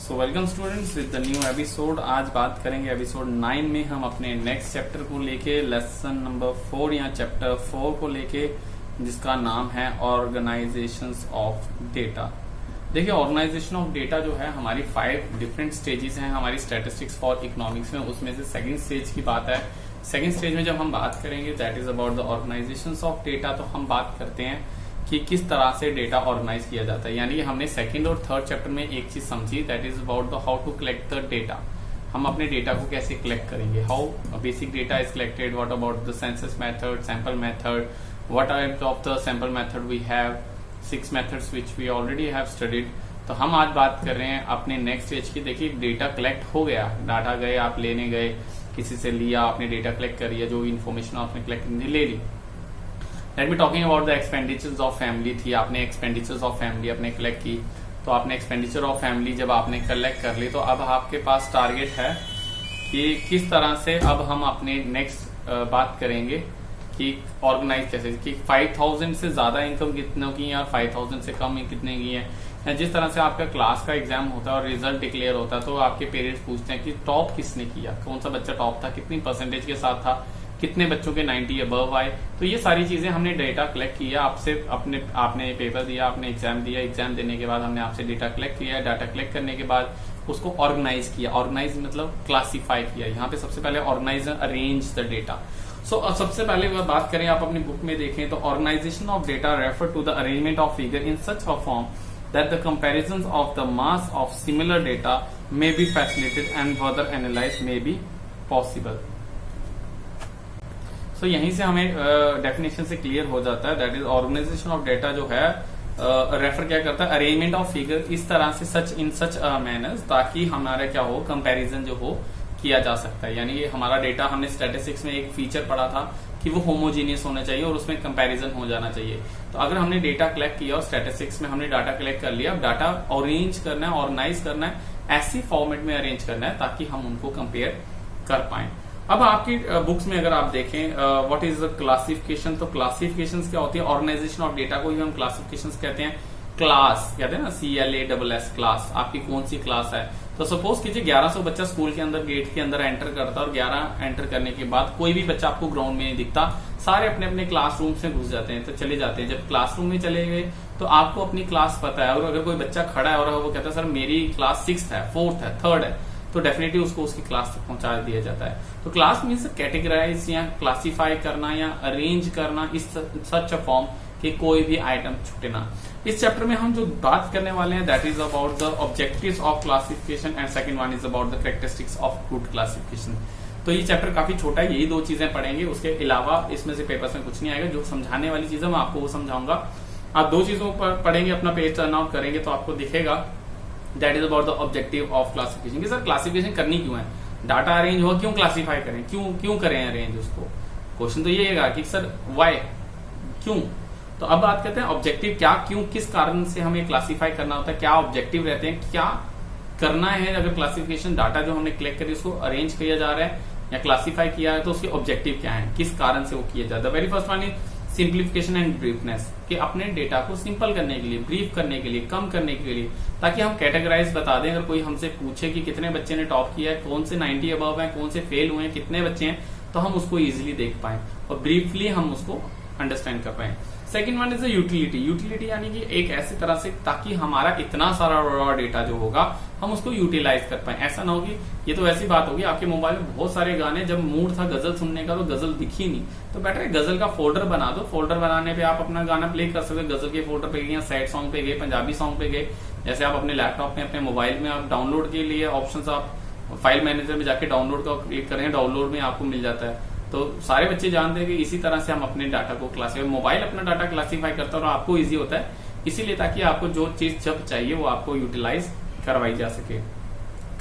So welcome students with the new episode. आज बात करेंगे एपिसोड 9 में हम अपने नेक्स्ट चैप्टर को लेके लेसन नंबर 4 या चैप्टर 4 को लेके, जिसका नाम है ऑर्गेनाइजेशंस ऑफ डेटा। देखिए, ऑर्गेनाइजेशन ऑफ डेटा जो है हमारी 5 डिफरेंट स्टेजेस हैं हमारी स्टैटिस्टिक्स फॉर इकोनॉमिक्स में। उसमें से सेकंड स्टेज की बात है। सेकंड स्टेज में जब हम बात करेंगे that is about the organisations of data, तो हम बात करते हैं कि किस तरह से डेटा ऑर्गेनाइज किया जाता है। यानी हमने सेकंड और थर्ड चैप्टर में एक चीज समझी, that is about the how to collect the data. हम अपने डेटा को कैसे कलेक्ट करेंगे, how basic data is collected, what about the census method, sample method, what type of the sample method we have, 6 methods which we already have studied. तो हम आज बात कर रहे हैं अपने नेक्स्ट स्टेज की। देखिए, डेटा कलेक्ट हो गया, डाटा गए, आप लेने गए, किसी से लिया, आपने डेटा कलेक्ट कर लिया, जो इन्फॉर्मेशन आपने कलेक्ट ले ली। Let me talking about the expenditures of family थी। आपने एक्सपेंडिचर्स ऑफ फैमिली अपने कलेक्ट की, तो आपने एक्सपेंडिचर ऑफ फैमिली जब आपने कलेक्ट कर ली, तो अब आपके पास टारगेट है कि किस तरह से अब हम अपने नेक्स्ट बात करेंगे कि ऑर्गेनाइज कैसे, कि 5000 से ज्यादा इनकम कितनों की है और 5000 से कम कितने की है। या जिस तरह से आपका क्लास का एग्जाम होता है और रिजल्ट डिक्लेयर होता है, तो आपके पेरेंट्स पूछते हैं कि टॉप किसने किया, कौन सा बच्चा टॉप था, कितनी परसेंटेज के साथ था, कितने बच्चों के 90 अबव आए। तो ये सारी चीजें हमने डेटा कलेक्ट किया आपसे, आपने पेपर दिया, आपने एग्जाम दिया, एग्जाम देने के बाद हमने आपसे डेटा कलेक्ट किया। डाटा कलेक्ट करने के बाद उसको ऑर्गेनाइज किया। ऑर्गेनाइज मतलब क्लासीफाई किया। यहाँ पे सबसे पहले ऑर्गेनाइज, अरेंज द डेटा। सो अब सबसे पहले अगर बात करें, आप अपनी बुक में देखें तो organisation of data refer to the arrangement of figure in such a form that the comparisons of the mass of similar data may be facilitated and further analyzed may be possible. So यहीं से हमें definition से clear हो जाता है, that is organisation of data जो है refer क्या करता है, अरेंजमेंट ऑफ फिगर इस तरह से, सच इन सच मैनर्स, ताकि हमारा क्या हो, कंपैरिजन जो हो किया जा सकता है। यानी हमारा डेटा, हमने स्टैटिस्टिक्स में एक फीचर पढ़ा था कि वो होमोजीनियस होना चाहिए और उसमें कंपैरिजन हो जाना चाहिए। तो अगर हमने डेटा कलेक्ट किया और स्टैटिस्टिक्स में हमने डाटा कलेक्ट कर लिया, अब डाटा अरेंज करना है, ऑर्गेनाइज करना है, ऐसी फॉर्मेट में अरेंज करना है ताकि हम उनको कंपेयर कर पाए। अब आपकी बुक्स में अगर आप देखें व्हाट इज द क्लासिफिकेशन, तो क्लासिफिकेशन क्या होती है, ऑर्गेनाइजेशन ऑफ डेटा को ही हम क्लासिफिकेशन कहते हैं। क्लास कहते हैं ना, CLASS क्लास, आपकी कौन सी क्लास है। तो सपोज कीजिए 1100 बच्चा स्कूल के अंदर गेट के अंदर एंटर करता है और 11 एंटर करने के बाद कोई भी बच्चा आपको ग्राउंड में नहीं दिखता, सारे अपने अपने क्लासरूम से घुस जाते हैं, तो चले जाते हैं। जब क्लासरूम में चले गए तो आपको अपनी क्लास पता है, और अगर कोई बच्चा खड़ा है और वो कहता है सर मेरी क्लास 6th है, 4th है, 3rd है, तो डेफिनेटली उसको उसकी क्लास तक पहुंचा दिया जाता है। तो क्लास मीन्स कैटेगराइज या क्लासीफाई करना या अरेंज करना इस सच अ फॉर्म कि कोई भी आइटम छूटे ना। इस चैप्टर में हम जो बात करने वाले हैं that is about the objectives of classification and second one is about the characteristics of good classification. तो ये चैप्टर काफी छोटा है, यही 2 चीजें पढ़ेंगे, उसके अलावा इसमें से पेपर्स में कुछ नहीं आएगा। जो समझाने वाली चीजें मैं आपको वो समझाऊंगा। आप 2 चीजों पर पढ़ेंगे, अपना पेज टर्न आउट करेंगे तो आपको दिखेगा that is about the objective of classification. कि सर क्लासिफिकेशन करनी क्यों है, डाटा अरेंज हो, क्यों क्लासीफाई करें, क्यों करें अरेंज उसको। क्वेश्चन तो ये है कि सर वाई, क्यों। तो अब बात करते हैं ऑब्जेक्टिव, क्या, क्यों, किस कारण से हमें क्लासीफाई करना होता है, क्या ऑब्जेक्टिव रहते हैं, क्या करना है। अगर क्लासिफिकेशन डाटा जो हमने कलेक्ट करी उसको अरेंज किया जा रहा है या क्लासीफाई किया है, तो उसके ऑब्जेक्टिव क्या है, किस कारण से वो किया जाता है। Very first one is simplification and briefness, कि अपने डेटा को सिंपल करने के लिए, ब्रीफ करने के लिए, कम करने के लिए, ताकि हम कैटेगराइज बता दें। अगर कोई हमसे पूछे कि कितने बच्चे ने टॉप किया है, कौन से 90 अबव है, कौन से फेल हुए हैं, कितने बच्चे हैं, तो हम उसको इजिली देख पाए और ब्रीफली हम उसको अंडरस्टैंड कर पाए। Second one is utility. Utility यानी कि एक ऐसी तरह से ताकि हमारा इतना सारा रॉ डेटा जो होगा हम उसको यूटिलाइज कर पाए। ऐसा ना हो कि ये तो ऐसी बात होगी आपके मोबाइल में बहुत सारे गाने, जब मूड था गजल सुनने का तो गजल दिखी नहीं, तो बेटर है गजल का फोल्डर बना दो। फोल्डर बनाने पे आप अपना गाना प्ले कर सकते हो। गजल के फोल्डर पे गए, सैड सॉन्ग पे गए, पंजाबी सॉन्ग पे गए। जैसे आप अपने लैपटॉप में, अपने मोबाइल में आप डाउनलोड के लिए ऑप्शन आप फाइल मैनेजर में जाके डाउनलोड का क्लिक करें, डाउनलोड में आपको मिल जाता है। तो सारे बच्चे जानते हैं कि इसी तरह से हम अपने डाटा को क्लासीफाई, मोबाइल अपना डाटा क्लासीफाई करता है और आपको इजी होता है, इसीलिए ताकि आपको जो चीज जब चाहिए वो आपको यूटिलाइज करवाई जा सके।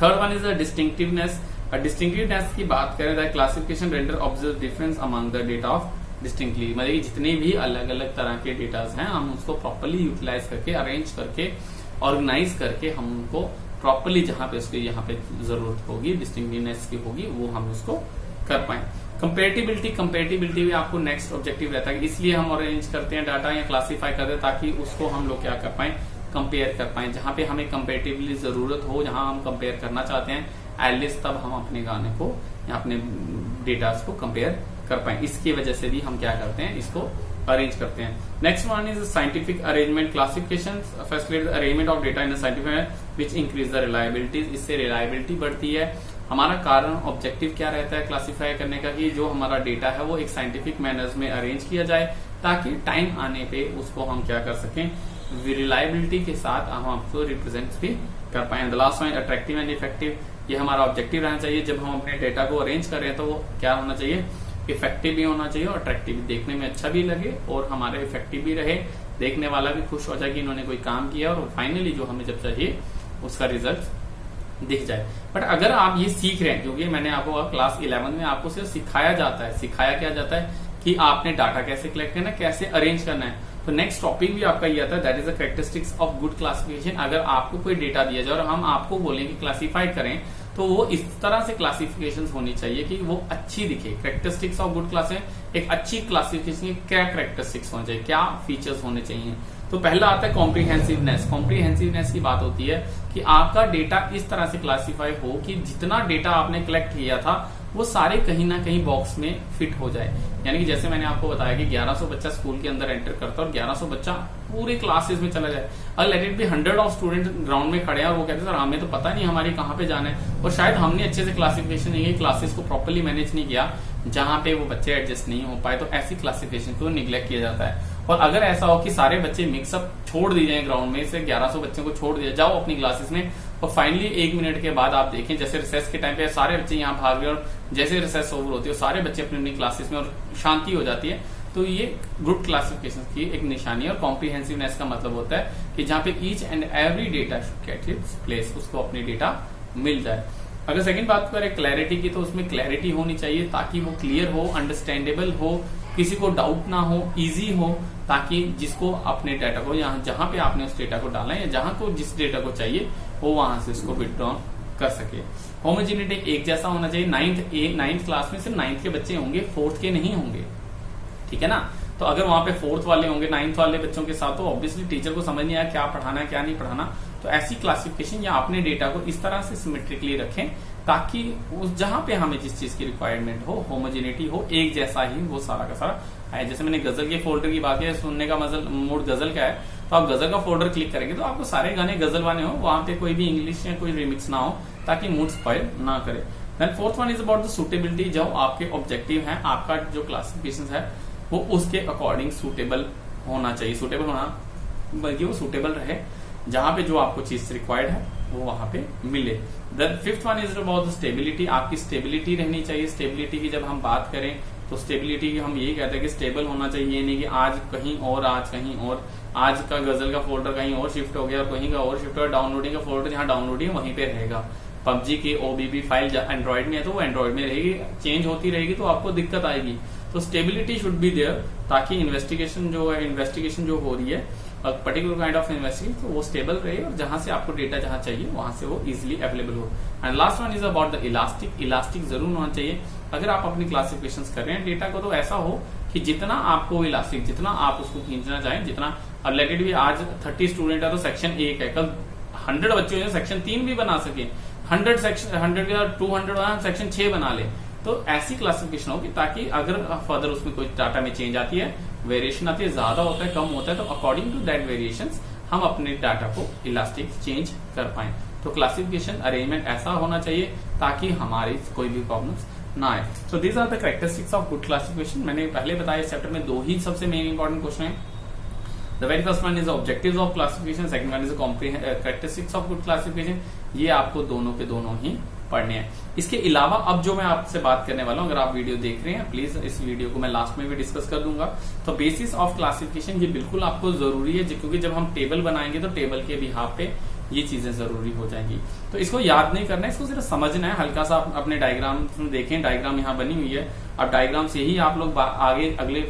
Third one is distinctiveness. Distinctiveness की बात करें तो classification render observe difference among the data of distinctly, मतलब जितने भी अलग अलग तरह के डेटाज हैं हम उसको प्रॉपर्ली यूटिलाइज करके, अरेंज करके, ऑर्गेनाइज करके हम उनको प्रॉपर्ली जहां पे उसकी यहाँ पे जरूरत होगी, डिस्टिंक्टिवनेस की होगी, वो हम उसको कर पाए। कंपेटिबिलिटी भी आपको नेक्स्ट ऑब्जेक्टिव रहता है, इसलिए हम अरेंज करते हैं डाटा या क्लासीफाई करते हैं ताकि उसको हम लोग क्या कर पाए, कंपेयर कर पाए, जहां पे हमें कंपेरेटिवली जरूरत हो, जहां हम कंपेयर करना चाहते हैं एटलीस्ट, तब हम अपने गाने को या अपने डेटा को कंपेयर कर पाए। इसकी वजह से भी हम क्या करते हैं, इसको अरेंज करते हैं। Next one is scientific arrangement classification facilitate arrangement of data in scientific which increase the reliability. इससे रिलायबिलिटी बढ़ती है। हमारा कारण ऑब्जेक्टिव क्या रहता है क्लासिफाई करने का, कि जो हमारा डेटा है वो एक साइंटिफिक मैनर्स में अरेंज किया जाए, ताकि टाइम आने पे उसको हम क्या कर सकें, रिलायबिलिटी के साथ हम आपको रिप्रेजेंट भी कर पाए। The last one attractive and effective. ये हमारा ऑब्जेक्टिव रहना चाहिए जब हम अपने डेटा को अरेंज कर रहे हैं, तो वो क्या होना चाहिए, इफेक्टिव भी होना चाहिए और अट्रैक्टिव, देखने में अच्छा भी लगे और हमारे इफेक्टिव भी रहे, देखने वाला भी खुश हो जाए कि इन्होंने कोई काम किया और फाइनली जो हमें जब चाहिए उसका रिजल्ट दिख जाए। बट अगर आप ये सीख रहे हैं, क्योंकि मैंने आपको क्लास 11 में आपको सिर्फ सिखाया जाता है, सिखाया क्या जाता है कि आपने डाटा कैसे कलेक्ट करना है, कैसे अरेंज करना है। तो नेक्स्ट टॉपिक भी आपका ये आता है, that is the characteristics of good classification. अगर आपको कोई डेटा दिया जाए और हम आपको बोलेंगे क्लासिफाई करें, तो वो इस तरह से क्लासिफिकेशन होनी चाहिए कि वो अच्छी दिखे। कैरेक्टरिस्टिक्स ऑफ गुड क्लास, एक अच्छी क्लासिफिकेशन क्या कैरेक्टरिस्टिक्स होने चाहिए, क्या फीचर्स होने चाहिए। तो पहला आता है कॉम्प्रिहेंसिवनेस। कॉम्प्रिहेंसिवनेस की बात होती है कि आपका डेटा इस तरह से क्लासिफाई हो कि जितना डेटा आपने कलेक्ट किया था वो सारे कहीं ना कहीं बॉक्स में फिट हो जाए। यानी कि जैसे मैंने आपको बताया कि 1100 बच्चा स्कूल के अंदर एंटर करता है और 1100 बच्चा पूरे क्लासेस में चला जाए। अगर let it be 100 of student ground में खड़े हैं और वो कहते हैं सर हमें तो पता नहीं हमारी कहाँ पे जाना है, और शायद हमने अच्छे से क्लासिफिकेशन नहीं की, क्लासेस को प्रॉपर्ली मैनेज नहीं किया, जहां पे वो बच्चे एडजस्ट नहीं हो पाए, तो ऐसी क्लासिफिकेशन को निग्लेक्ट किया जाता है। और अगर ऐसा हो कि सारे बच्चे मिक्सअप छोड़ दिए जाए ग्राउंड में से, 1100 बच्चों को छोड़ दिया जाओ अपनी क्लासेस में, और फाइनली 1 मिनट के बाद आप देखें जैसे रिसेस के टाइम पे सारे बच्चे यहाँ भाग रहे और जैसे रिसेस ओवर होती है सारे बच्चे अपनी अपनी क्लासेस में और शांति हो जाती है, तो ये गुड क्लासिफिकेशन की एक निशानी है। और कॉम्प्रिहेंसिवनेस का मतलब होता है कि जहां पे each and every data gate its place, उसको अपनी डेटा मिल जाए। अगर सेकंड बात करें क्लैरिटी की, तो उसमें क्लैरिटी होनी चाहिए ताकि वो क्लियर हो, अंडरस्टैंडेबल हो, किसी को डाउट ना हो, इजी हो, ताकि जिसको अपने डेटा को जहां पे आपने उस डेटा को डाला है या जहां को जिस डेटा को चाहिए वो वहां से उसको विथड्रॉ कर सके। होमोजेनिटी एक जैसा होना चाहिए। 9th क्लास में सिर्फ 9th के बच्चे होंगे, 4th के नहीं होंगे, ठीक है ना। तो अगर वहां पे 4th वाले होंगे 9th वाले बच्चों के साथ, तो ऑब्वियसली टीचर को समझ नहीं आया क्या पढ़ाना है क्या नहीं पढ़ाना। तो ऐसी क्लासिफिकेशन या अपने डेटा को इस तरह से सिमेट्रिकली रखें ताकि उस जहां पे हमें जिस चीज की रिक्वायरमेंट हो, होमोजेनिटी हो, एक जैसा ही वो सारा का सारा है। जैसे मैंने गजल के फोल्डर की बात की, सुनने का मूड गजल का है, तो आप गजल का फोल्डर क्लिक करेंगे तो आपको सारे गाने गजल वाले हो, वहां पे कोई भी इंग्लिश या कोई रिमिक्स ना हो, ताकि मूड स्पॉइल ना करे। Then fourth one is about the suitability. जो आपके ऑब्जेक्टिव है, आपका जो क्लासिफिकेशन है वो उसके अकॉर्डिंग सुटेबल होना चाहिए। सुटेबल होना बल्कि वो सुटेबल रहे, जहां पे जो आपको चीज रिक्वायर्ड है वो वहां पे मिले। Then fifth one is about stability. आपकी स्टेबिलिटी रहनी चाहिए। स्टेबिलिटी की जब हम बात करें तो स्टेबिलिटी की हम यही कहते हैं कि स्टेबल होना चाहिए, ये नहीं कि आज कहीं और आज कहीं और, आज का गजल का फोल्डर कहीं और शिफ्ट हो गया और कहीं का और शिफ्ट हो गया। डाउनलोडिंग का फोल्डर जहां डाउनलोडिंग वहीं पे रहेगा। पबजी की ओबीबी फाइल एंड्रॉइड में है तो वो एंड्रॉइड में रहेगी, चेंज होती रहेगी तो आपको दिक्कत आएगी। तो स्टेबिलिटी शुड बी देयर ताकि इन्वेस्टिगेशन जो हो रही है पर्टिकुलर काइंड ऑफ इन्वेस्टिगेशन, तो वो स्टेबल रहे और जहां से आपको डेटा जहां चाहिए वहां से वो इजिली अवेलेबल हो। And last one is about the elastic. Elastic जरूर होना चाहिए अगर आप अपनी क्लासिफिकेशन कर रहे हैं डेटा को, तो ऐसा हो कि जितना आपको इलास्टिक, जितना आप उसको खींचना चाहें, जितना अब लेट इट भी आज 30 स्टूडेंट है तो सेक्शन 1 है, कल 100 बच्चे हो सेक्शन 3 भी बना सके, 100 सेक्शन 100 या 200 सेक्शन 6 बना ले। तो ऐसी क्लासिफिकेशन होगी ताकि अगर फर्दर उसमें कोई डाटा में चेंज आती है, वेरिएशन आती है, ज्यादा होता है कम होता है, तो अकॉर्डिंग टू दैट वेरिएशंस हम अपने डाटा को इलास्टिक चेंज कर पाए। तो क्लासिफिकेशन अरेंजमेंट ऐसा होना चाहिए ताकि हमारी कोई भी प्रॉब्लम्स ना आए। So these are the characteristics of good classification. मैंने पहले बताया इस चैप्टर में 2 ही सबसे मेन इंपॉर्टेंट क्वेश्चन है। The very first one is objectives of classification, second one is characteristics of good classification. ये आपको दोनों के दोनों ही पढ़ने हैं। इसके अलावा अब जो मैं आपसे बात करने वाला हूं, अगर आप वीडियो देख रहे हैं प्लीज इस वीडियो को मैं लास्ट में भी डिस्कस कर दूंगा। तो बेसिस ऑफ क्लासिफिकेशन ये बिल्कुल आपको जरूरी है, क्योंकि जब हम टेबल बनाएंगे तो टेबल के बिहाफ पे ये चीजें जरूरी हो जाएंगी। तो इसको याद नहीं करना है, इसको सिर्फ समझना है। हल्का सा अपने डायग्राम में देखें, डायग्राम यहाँ बनी हुई है। अब डायग्राम से ही आप लोग आगे अगले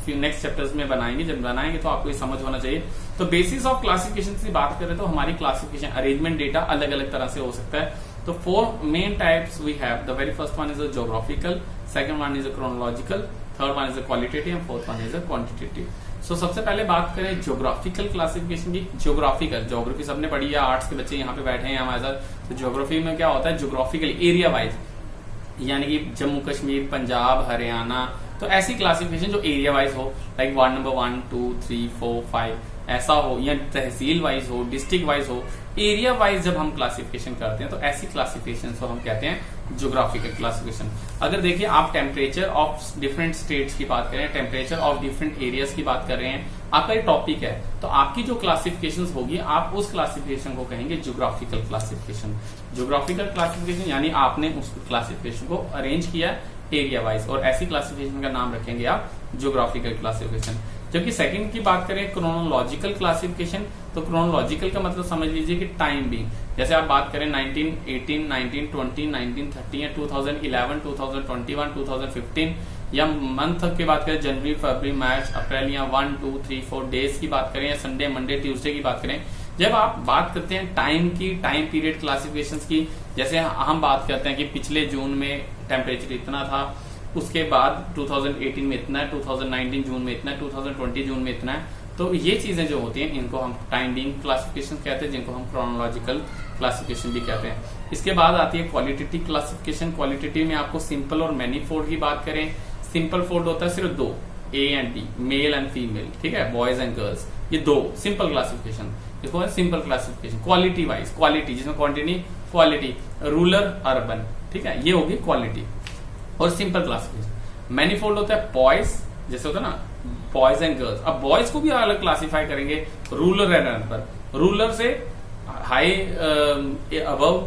नेक्स्ट चैप्टर्स में बनाएंगे, जब बनाएंगे तो आपको ये समझ होना चाहिए। तो बेसिस ऑफ क्लासिफिकेशन की बात करें तो हमारी क्लासिफिकेशन अरेंजमेंट डेटा अलग अलग तरह से हो सकता है। तो 4 main types we have. The very first one is a geographical, second one is a chronological, third one is a qualitative, and fourth one is a quantitative. सो सबसे पहले बात करें ज्योग्राफिकल क्लासिफिकेशन की। ज्योग्राफी सबने पढ़ी है, आर्ट्स के बच्चे यहाँ पे बैठे हैं हमारे साथ। तो ज्योग्राफी में क्या होता है, ज्योग्राफिकल एरिया वाइज, यानी कि जम्मू कश्मीर, पंजाब, हरियाणा, तो ऐसी क्लासिफिकेशन जो एरिया वाइज हो, लाइक वार्ड नंबर 1, 2, 3, 4, 5 ऐसा हो, या तहसील वाइज हो, डिस्ट्रिक्ट वाइज हो, एरिया वाइज जब हम क्लासिफिकेशन करते हैं तो ऐसी क्लासिफिकेशन को हम कहते हैं ज्योग्राफिकल क्लासिफिकेशन। अगर देखिए आप टेम्परेचर ऑफ डिफरेंट स्टेट्स की बात करें, टेम्परेचर ऑफ डिफरेंट एरियाज की बात कर रहे हैं, आपका एक टॉपिक है, तो आपकी जो क्लासिफिकेशन होगी आप उस क्लासिफिकेशन को कहेंगे ज्योग्राफिकल क्लासिफिकेशन। ज्योग्राफिकल क्लासिफिकेशन यानी आपने उस क्लासिफिकेशन को अरेंज किया एरिया वाइज, और ऐसी क्लासिफिकेशन का नाम रखेंगे आप ज्योग्राफिकल क्लासिफिकेशन। जबकि सेकंड की बात करें क्रोनोलॉजिकल क्लासिफिकेशन, तो क्रोनोलॉजिकल का मतलब समझ लीजिए कि टाइम बीइंग, जैसे आप बात करें 1918, 1920, 1930 या 2011, 2021, 2015, या मंथ की बात करें जनवरी, फरवरी, मार्च, अप्रैल, या 1, 2, 3, 4 डेज की बात करें, या संडे, मंडे, ट्यूसडे की बात करें। जब आप बात करते हैं टाइम की, टाइम पीरियड क्लासिफिकेशन की, जैसे हम बात करते हैं कि पिछले जून में टेम्परेचर इतना था, उसके बाद 2018 में इतना है, 2019 जून में इतना है, 2020 जून में इतना है, तो ये चीजें जो होती हैं इनको हम टाइम बीइंग क्लासिफिकेशन कहते हैं, जिनको हम क्रोनोलॉजिकल क्लासिफिकेशन भी कहते हैं। इसके बाद आती है क्वालिटेटिव क्लासिफिकेशन। क्वालिटेटिव में आपको सिंपल और मैनीफोल्ड की बात करें, सिंपल फोल्ड होता है सिर्फ दो, A and B, male and female, ठीक है, बॉयज एंड गर्ल्स, ये दो सिंपल क्लासिफिकेशन, इसको है simple classification. Quality wise, quality जिसमें क्वांटिटी, क्वालिटी, रूरल, अर्बन, ठीक है, ये होगी क्वालिटी और सिंपल क्लासिफिकेशन। मैनीफोल्ड होता है बॉयज, जैसे होता है ना बॉयज एंड गर्ल्स, अब बॉयज को भी अलग क्लासिफाई करेंगे, रूरल एंड अर्बन, रूरल से high above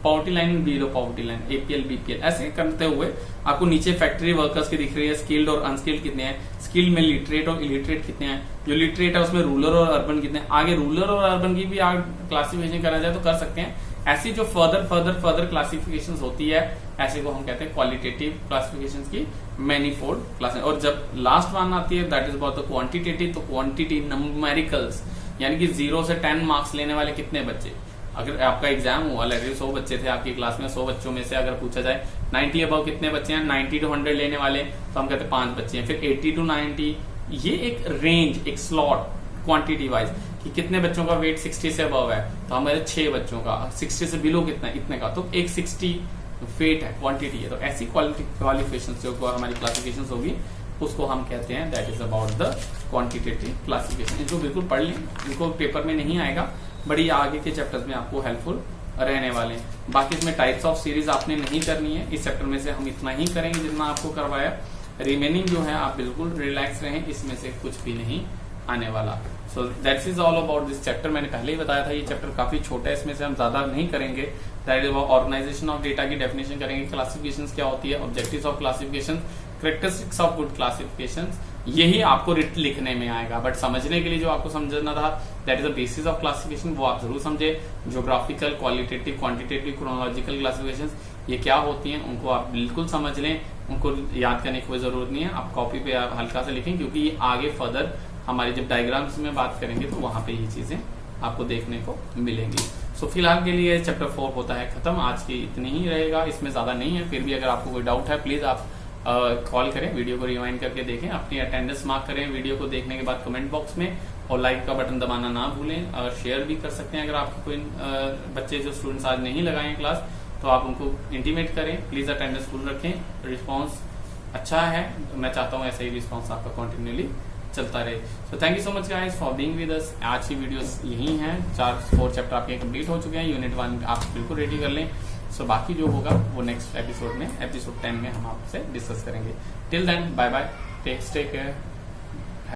poverty line, below poverty line, APL, BPL, ऐसे करते हुए आपको नीचे फैक्ट्री वर्कर्स की दिख रही है, स्किल्ड और अनस्किल्ड कितने हैं, स्किल्ड में लिटरेट और इलिटरेट कितने हैं, जो लिटरेट है उसमें रूरल और अर्बन कितने हैं, आगे रूरल और अर्बन की भी क्लासिफिकेशन करा जाए तो कर सकते हैं। ऐसी जो फर्दर क्लासिफिकेशन होती है, ऐसे को हम कहते हैं क्वालिटेटिव क्लासिफिकेशन की, मैनीफोल्ड क्लास। और जब लास्ट वन आती है that is about the quantitative, तो क्वांटिटी न्यूमेरिकल्स, यानी कि 0 से 10 मार्क्स लेने वाले कितने बच्चे, अगर आपका एग्जाम हुआ, लगभग 100 बच्चे थे आपकी क्लास में, 100 बच्चों में से अगर पूछा जाए 90 अबव कितने बच्चे हैं, 90 to 100 लेने वाले, तो हम कहते हैं 5 बच्चे हैं। फिर 80 to 90, ये एक रेंज, एक स्लॉट क्वांटिटी वाइज, कि कितने बच्चों का वेट 60 से अबव है, तो हमारे 6 बच्चों का, 60 से बिलो कितना, इतने का, तो एक 60 वेट है, क्वांटिटी है। तो ऐसी क्वालिफिकेशन जो हमारी क्लासिफिकेशन होगी उसको हम कहते हैं that is about the quantitative classification. इनको बिल्कुल पढ़ लें, इनको पेपर में नहीं आएगा, बड़ी आगे के चैप्टर्स में आपको हेल्पफुल रहने वाले हैं। बाकी इसमें टाइप्स ऑफ सीरीज आपने नहीं करनी है, इस चैप्टर में से हम इतना ही करेंगे जितना आपको करवाया, रिमेनिंग जो है आप बिल्कुल रिलैक्स रहें, इसमें से कुछ भी नहीं आने वाला। So that's is all about this chapter. मैंने पहले ही बताया था ये चैप्टर काफी छोटा है, इसमें से हम ज्यादा नहीं करेंगे। That is about organisation of data की डेफिनेशन करेंगे, क्लासिफिकेशन क्या होती है, objectives of classification, characteristics of good classification, यही आपको लिखने में आएगा, बट समझने के लिए जो आपको समझना था that is the basis of classification, वो आप जरूर समझे। Geographical, qualitative, quantitative, chronological classification ये क्या होती हैं उनको आप बिल्कुल समझ लें, उनको याद करने की कोई जरूरत नहीं है, आप कॉपी पे आप हल्का से लिखें, क्योंकि ये आगे फर्दर हमारे जब डायग्राम्स में बात करेंगे तो वहां पे ये चीजें आपको देखने को मिलेंगी। सो फिलहाल के लिए चैप्टर 4 होता है खत्म, आज की इतनी ही रहेगा, इसमें ज्यादा नहीं है। फिर भी अगर आपको कोई डाउट है प्लीज आप कॉल करें, वीडियो को रिवाइंड करके देखें, अपनी अटेंडेंस मार्क करें वीडियो को देखने के बाद कमेंट बॉक्स में, और लाइक का बटन दबाना ना भूलें, और शेयर भी कर सकते हैं। अगर आपके कोई बच्चे जो स्टूडेंट्स आज नहीं लगाए हैं क्लास तो आप उनको इंटीमेट करें, प्लीज अटेंडेंस फुल रखें, रिस्पॉन्स अच्छा है, मैं चाहता हूँ ऐसा ही रिस्पॉन्स आपका कंटिन्यूली चलता रहे। So thank you so much guys for being with us. आज की वीडियोस यही हैं, 4 चैप्टर आपके कंप्लीट हो चुके हैं, यूनिट 1 आप बिल्कुल रेडी कर लें। सो बाकी जो होगा वो नेक्स्ट एपिसोड में, एपिसोड 10 में हम आपसे डिस्कस करेंगे। Till then bye bye, take care.